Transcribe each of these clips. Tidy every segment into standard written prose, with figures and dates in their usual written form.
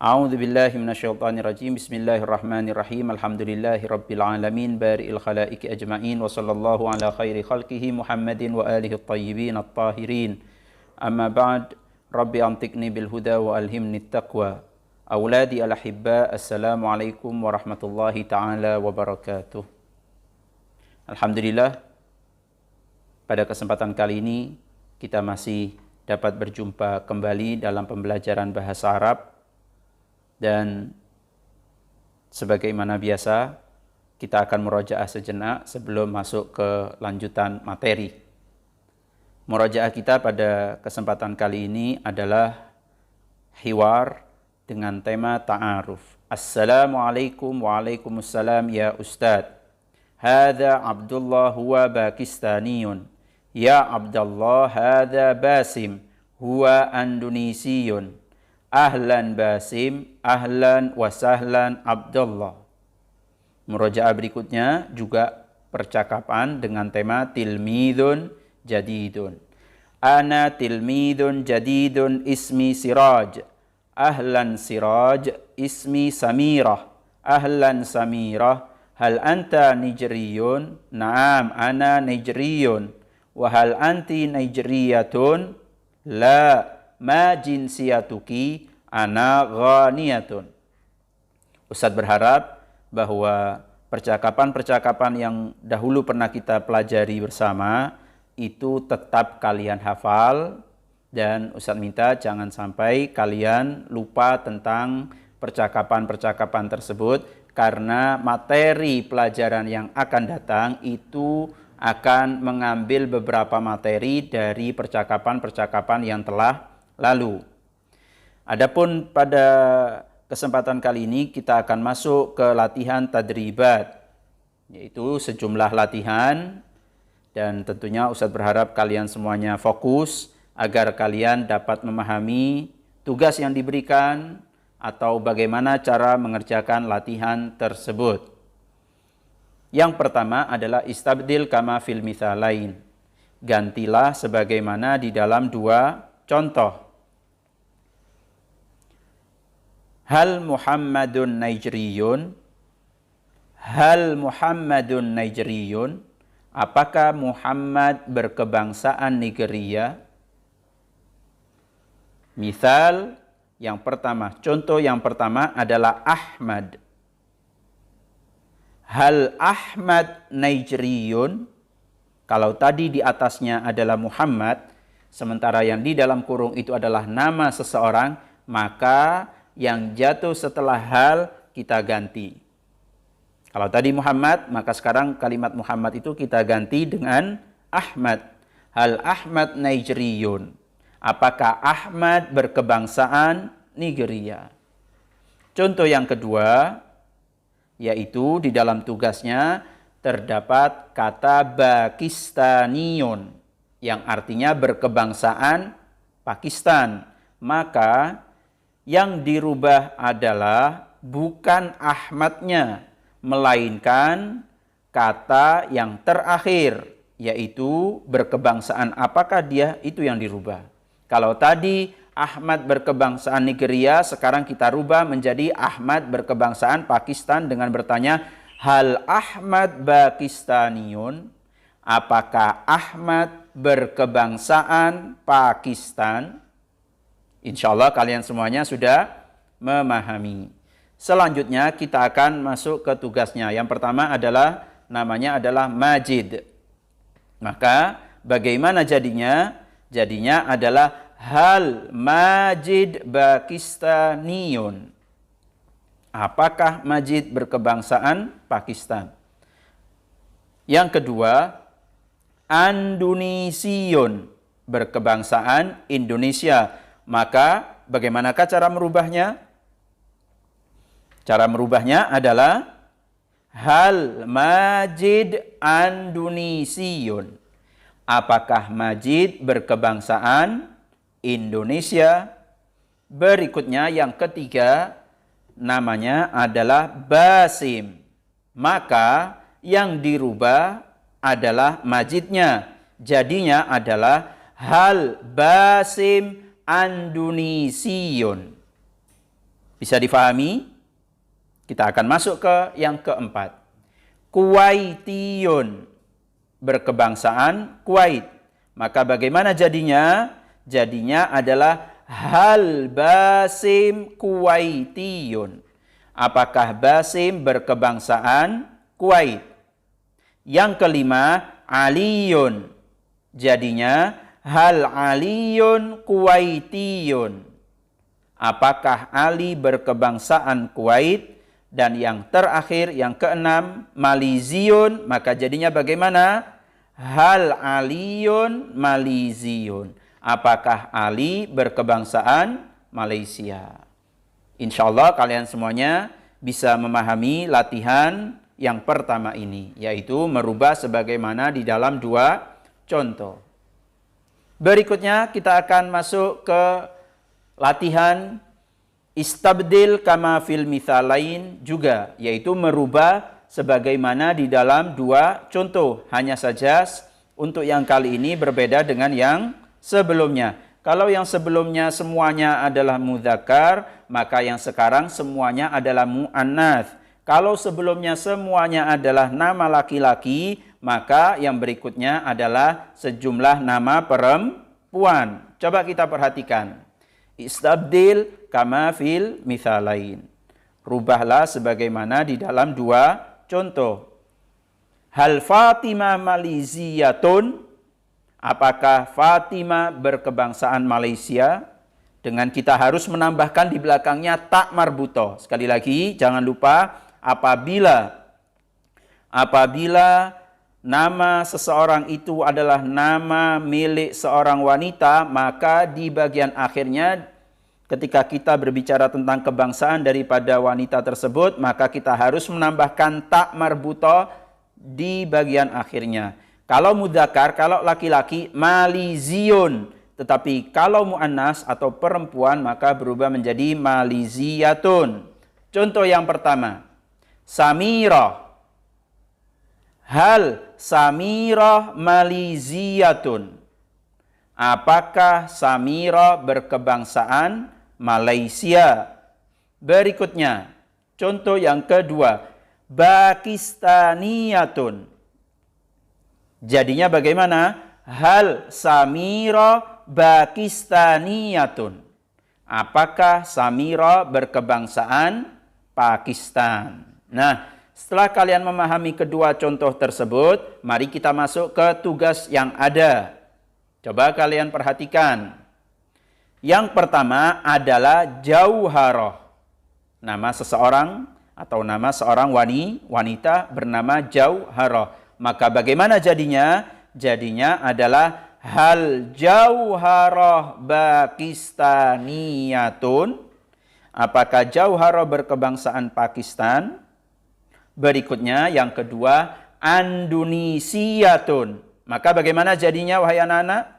A'udzu billahi minasyaitonir rajim. Bismillahirrahmanirrahim. Alhamdulillahi rabbil alamin, bari'il khalaiqi ajmain wa sallallahu ala khairi khalqihi Muhammadin wa alihi at-tayyibin at-tahirin. Amma ba'd. Rabbi antiqni bil huda wa alhimni at-taqwa. Auladi al-ahibba, assalamualaikum warahmatullahi taala wabarakatuh. Alhamdulillah, pada kesempatan kali ini kita masih dapat berjumpa kembali dalam pembelajaran bahasa Arab. Dan sebagaimana biasa, kita akan murojaah sejenak sebelum masuk ke lanjutan materi. Murojaah kita pada kesempatan kali ini adalah hiwar dengan tema ta'aruf. Assalamualaikum waalaikumsalam ya Ustadz. Hadha Abdullah huwa Pakistaniyun. Ya Abdullah hadha Basim huwa Indonesiyun. Ahlan Basim, ahlan wa sahlan Abdullah. Murojaah berikutnya juga percakapan dengan tema tilmidun jadidun. Ana tilmidun jadidun ismi Siraj. Ahlan Siraj, ismi Samirah. Ahlan Samirah, hal anta Nijriyun? Naam, ana Nijriyun. Wa hal anti Nijriyatun? La. Ma jinsiyatuki? Ana ghaniyatun. Ustadz berharap bahwa percakapan-percakapan yang dahulu pernah kita pelajari bersama itu tetap kalian hafal, dan Ustadz minta jangan sampai kalian lupa tentang percakapan-percakapan tersebut, karena materi pelajaran yang akan datang itu akan mengambil beberapa materi dari percakapan-percakapan yang telah lalu. Adapun pada kesempatan kali ini kita akan masuk ke latihan tadribat, yaitu sejumlah latihan, dan tentunya Ustadz berharap kalian semuanya fokus agar kalian dapat memahami tugas yang diberikan atau bagaimana cara mengerjakan latihan tersebut. Yang pertama adalah istabdil kama fil mithalain. Gantilah sebagaimana di dalam dua contoh. Hal Muhammadun Nijriyun? Hal Muhammadun Nijriyun? Apakah Muhammad berkebangsaan Nigeria? Misal yang pertama, contoh yang pertama adalah Ahmad. Hal Ahmad Nijriyun? Kalau tadi di atasnya adalah Muhammad, sementara yang di dalam kurung itu adalah nama seseorang, maka yang jatuh setelah hal kita ganti. Kalau tadi Muhammad, maka sekarang kalimat Muhammad itu kita ganti dengan Ahmad. Hal Ahmad Nijriyun? Apakah Ahmad berkebangsaan Nigeria? Contoh yang kedua, yaitu di dalam tugasnya terdapat kata Pakistaniyun, yang artinya berkebangsaan Pakistan. Maka yang dirubah adalah bukan Ahmadnya, melainkan kata yang terakhir, yaitu berkebangsaan apakah dia, itu yang dirubah. Kalau tadi Ahmad berkebangsaan Nigeria, sekarang kita rubah menjadi Ahmad berkebangsaan Pakistan dengan bertanya, hal Ahmad Pakistaniyun? Apakah Ahmad berkebangsaan Pakistan? Insya Allah kalian semuanya sudah memahami. Selanjutnya kita akan masuk ke tugasnya. Yang pertama adalah namanya adalah Majid. Maka bagaimana jadinya? Jadinya adalah hal Majid Pakistaniyun? Apakah Majid berkebangsaan Pakistan? Yang kedua, Indonesiyun, berkebangsaan Indonesia. Maka bagaimanakah cara merubahnya? Cara merubahnya adalah hal Majid Indonesiyun? Apakah Majid berkebangsaan Indonesia? Berikutnya yang ketiga, namanya adalah Basim. Maka yang dirubah adalah Majidnya. Jadinya adalah hal Basim Indonesiyun? Bisa difahami? Kita akan masuk ke yang keempat. Kuwaitiyun, berkebangsaan Kuwait. Maka bagaimana jadinya? Jadinya adalah hal Basim Kuwaitiyun. Apakah Basim berkebangsaan Kuwait? Yang kelima, Aliyun. Jadinya hal Aliyun Kuwaitiyun. Apakah Ali berkebangsaan Kuwait? Dan yang terakhir, yang keenam, Maliziyun. Maka jadinya bagaimana? Hal Aliyun Maliziyun. Apakah Ali berkebangsaan Malaysia? Insya Allah kalian semuanya bisa memahami latihan yang pertama ini, yaitu merubah sebagaimana di dalam dua contoh. Berikutnya kita akan masuk ke latihan istabdil kama fil mithalain juga, yaitu merubah sebagaimana di dalam dua contoh. Hanya saja untuk yang kali ini berbeda dengan yang sebelumnya. Kalau yang sebelumnya semuanya adalah mudzakkar, maka yang sekarang semuanya adalah muannats. Kalau sebelumnya semuanya adalah nama laki-laki, maka yang berikutnya adalah sejumlah nama perempuan. Coba kita perhatikan. Istabdil kama fil mithalain. Rubahlah sebagaimana di dalam dua contoh. Hal Fatimah Maliziyatun. Apakah Fatimah berkebangsaan Malaysia? Dengan kita harus menambahkan di belakangnya tak marbuto. Sekali lagi, jangan lupa apabila nama seseorang itu adalah nama milik seorang wanita, maka di bagian akhirnya ketika kita berbicara tentang kebangsaan daripada wanita tersebut, maka kita harus menambahkan tak marbuto di bagian akhirnya. Kalau mudzakkar, kalau laki-laki, Maliziyun. Tetapi kalau muannas atau perempuan, maka berubah menjadi Maliziyatun. Contoh yang pertama, Samirah. Hal Samirah Maliziyatun. Apakah Samirah berkebangsaan Malaysia? Berikutnya, contoh yang kedua, Pakistaniyatun. Jadinya bagaimana? Hal Samirah Pakistaniyatun. Apakah Samirah berkebangsaan Pakistan? Nah, setelah kalian memahami kedua contoh tersebut, mari kita masuk ke tugas yang ada. Coba kalian perhatikan. Yang pertama adalah Jauharah. Nama seseorang atau nama seorang wanita bernama Jauharah. Maka bagaimana jadinya? Jadinya adalah hal Jauharah Pakistaniyatun. Apakah Jauharah berkebangsaan Pakistan? Berikutnya yang kedua, Andunisiyatun. Maka bagaimana jadinya wahai anak-anak?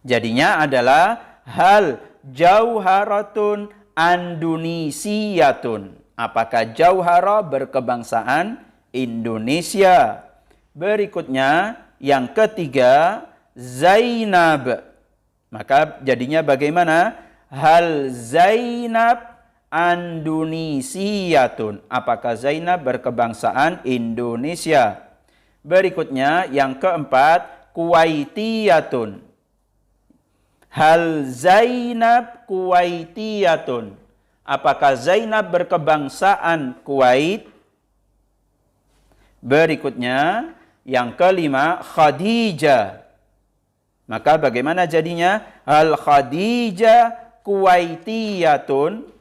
Jadinya adalah hal Jauharatun Andunisiyatun. Apakah Jauharah berkebangsaan Indonesia? Berikutnya yang ketiga, Zainab. Maka jadinya bagaimana? Hal Zainab Andunisiyatun. Apakah Zainab berkebangsaan Indonesia? Berikutnya yang keempat, Kuwaitiyatun. Hal Zainab Kuwaitiyatun. Apakah Zainab berkebangsaan Kuwait? Berikutnya yang kelima, Khadijah. Maka bagaimana jadinya? Hal Khadijah Kuwaitiyatun.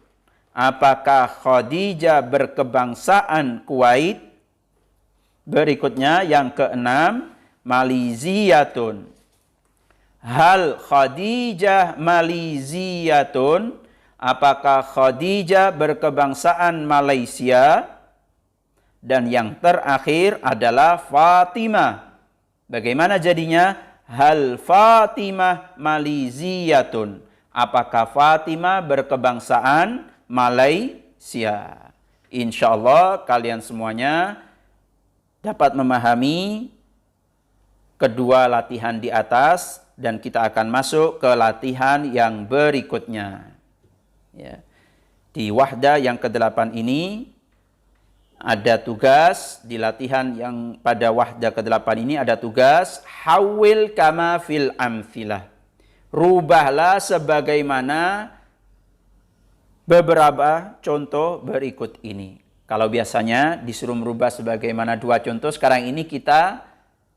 Apakah Khadijah berkebangsaan Kuwait? Berikutnya yang keenam, Maliziyatun. Hal Khadijah Maliziyatun. Apakah Khadijah berkebangsaan Malaysia? Dan yang terakhir adalah Fatimah. Bagaimana jadinya? Hal Fatimah Maliziyatun. Apakah Fatimah berkebangsaan Malaysia? Insya Allah kalian semuanya dapat memahami kedua latihan di atas dan kita akan masuk ke latihan yang berikutnya. Ya. Di wahda yang ke-8 ini ada tugas, di latihan yang pada wahda ke-8 ini ada tugas hawil kama fil amthilah. Rubahlah sebagaimana beberapa contoh berikut ini. Kalau biasanya disuruh merubah sebagaimana 2 contoh, sekarang ini kita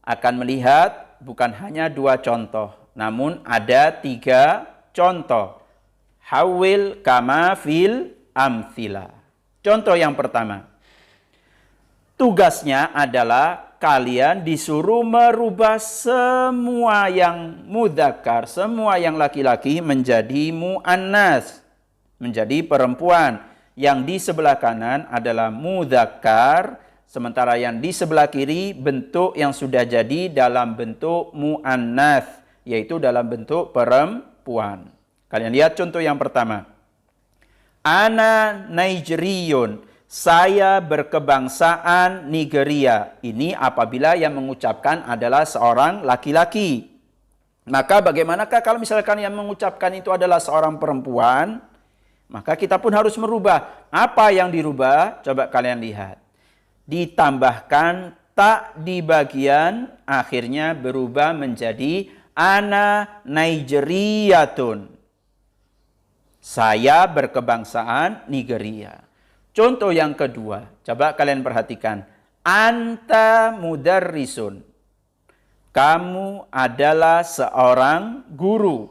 akan melihat bukan hanya 2 contoh, namun ada 3 contoh. Hawil kama fil amthila. Contoh yang pertama. Tugasnya adalah kalian disuruh merubah semua yang mudzakkar, semua yang laki-laki menjadi muannas, menjadi perempuan. Yang di sebelah kanan adalah mudzakkar, sementara yang di sebelah kiri bentuk yang sudah jadi dalam bentuk muannas, yaitu dalam bentuk perempuan. Kalian lihat contoh yang pertama. Ana Nigeriyun. Saya berkebangsaan Nigeria. Ini apabila yang mengucapkan adalah seorang laki-laki. Maka bagaimanakah kalau misalkan yang mengucapkan itu adalah seorang perempuan? Maka kita pun harus merubah. Apa yang dirubah? Coba kalian lihat. Ditambahkan tak di bagian akhirnya berubah menjadi ana Nigeriyatun. Saya berkebangsaan Nigeria. Contoh yang kedua, coba kalian perhatikan. Anta mudarrisun. Kamu adalah seorang guru.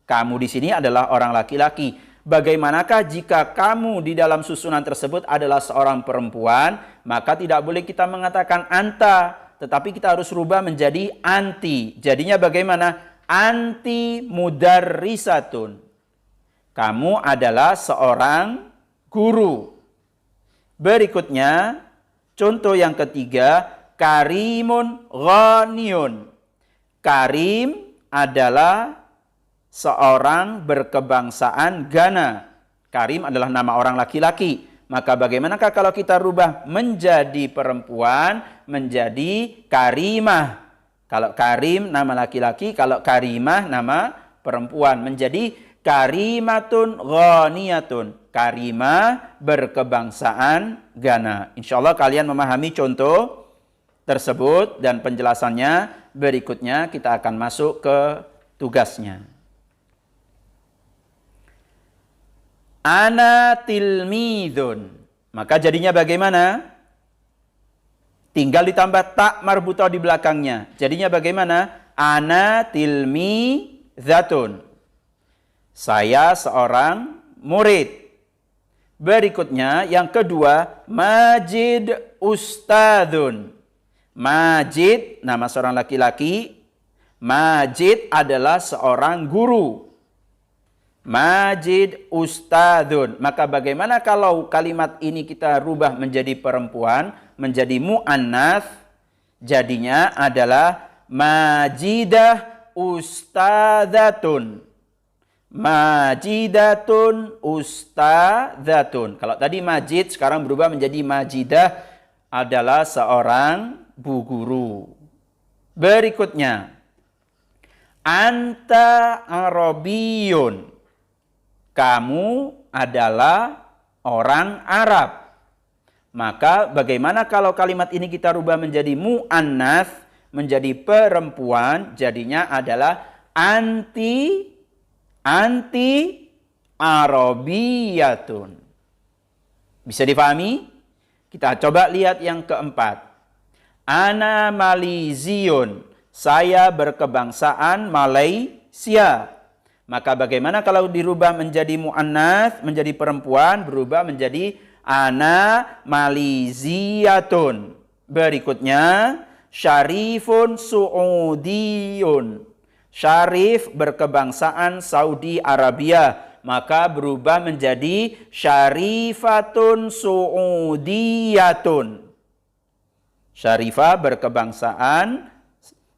Kamu di sini adalah orang laki-laki. Bagaimanakah jika kamu di dalam susunan tersebut adalah seorang perempuan, maka tidak boleh kita mengatakan anta, tetapi kita harus rubah menjadi anti. Jadinya bagaimana? Anti mudarrisatun. Kamu adalah seorang guru. Berikutnya, contoh yang ketiga, karimun ghaniyun. Karim adalah seorang berkebangsaan Ghana. Karim adalah nama orang laki-laki. Maka bagaimanakah kalau kita rubah menjadi perempuan, menjadi karimah. Kalau karim nama laki-laki, kalau karimah nama perempuan. Menjadi karimatun ghaniyatun. Karimah berkebangsaan Ghana. Insya Allah kalian memahami contoh tersebut dan penjelasannya. Berikutnya kita akan masuk ke tugasnya. Ana tilmidun. Maka jadinya bagaimana? Tinggal ditambah tak marbutah di belakangnya. Jadinya bagaimana? Ana tilmizatun. Saya seorang murid. Berikutnya yang kedua, Majid ustadzun. Majid nama seorang laki-laki. Majid adalah seorang guru. Majid ustadzun. Maka bagaimana kalau kalimat ini kita rubah menjadi perempuan, menjadi mu'annas? Jadinya adalah Majidah ustadzatun. Majidatun ustadzatun. Kalau tadi majid, sekarang berubah menjadi majidah, adalah seorang bu guru. Berikutnya, anta arabiyun. Kamu adalah orang Arab. Maka bagaimana kalau kalimat ini kita rubah menjadi mu'annas, menjadi perempuan, jadinya adalah anti arabiyatun. Bisa difahami? Kita coba lihat yang keempat. Ana maliziyun. Saya berkebangsaan Malaysia. Maka bagaimana kalau dirubah menjadi mu'annas, menjadi perempuan, berubah menjadi ana maliziyatun. Berikutnya, syarifun su'udiyun. Syarif berkebangsaan Saudi Arabia. Maka berubah menjadi syarifatun su'udiyatun. Syarifah berkebangsaan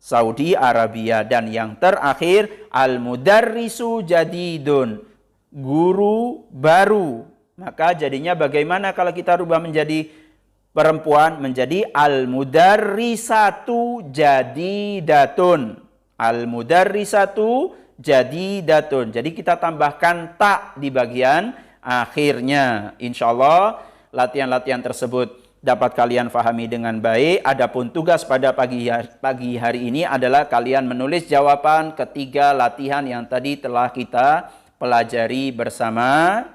Saudi Arabia. Dan yang terakhir, al-mudarrisu jadidun. Guru baru. Maka jadinya bagaimana kalau kita rubah menjadi perempuan? Menjadi al-mudarrisatu jadidatun. Al-mudarrisatu jadidatun. Jadi kita tambahkan tak di bagian akhirnya. Insya Allah latihan-latihan tersebut dapat kalian fahami dengan baik. Adapun tugas pada pagi hari ini adalah kalian menulis jawaban ketiga latihan yang tadi telah kita pelajari bersama.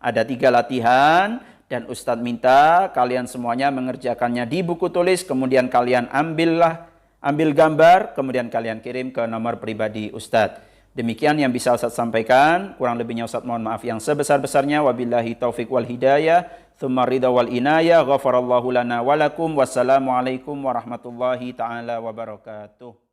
Ada 3 latihan dan Ustadz minta kalian semuanya mengerjakannya di buku tulis, kemudian kalian ambil gambar, kemudian kalian kirim ke nomor pribadi Ustadz. Demikian yang bisa Ustadz sampaikan. Kurang lebihnya Ustadz mohon maaf yang sebesar-besarnya. Wabillahi taufiq wal hidayah. Tsumma ridha wal inayah. Ghafarallahu lana walakum. Wassalamualaikum warahmatullahi ta'ala wabarakatuh.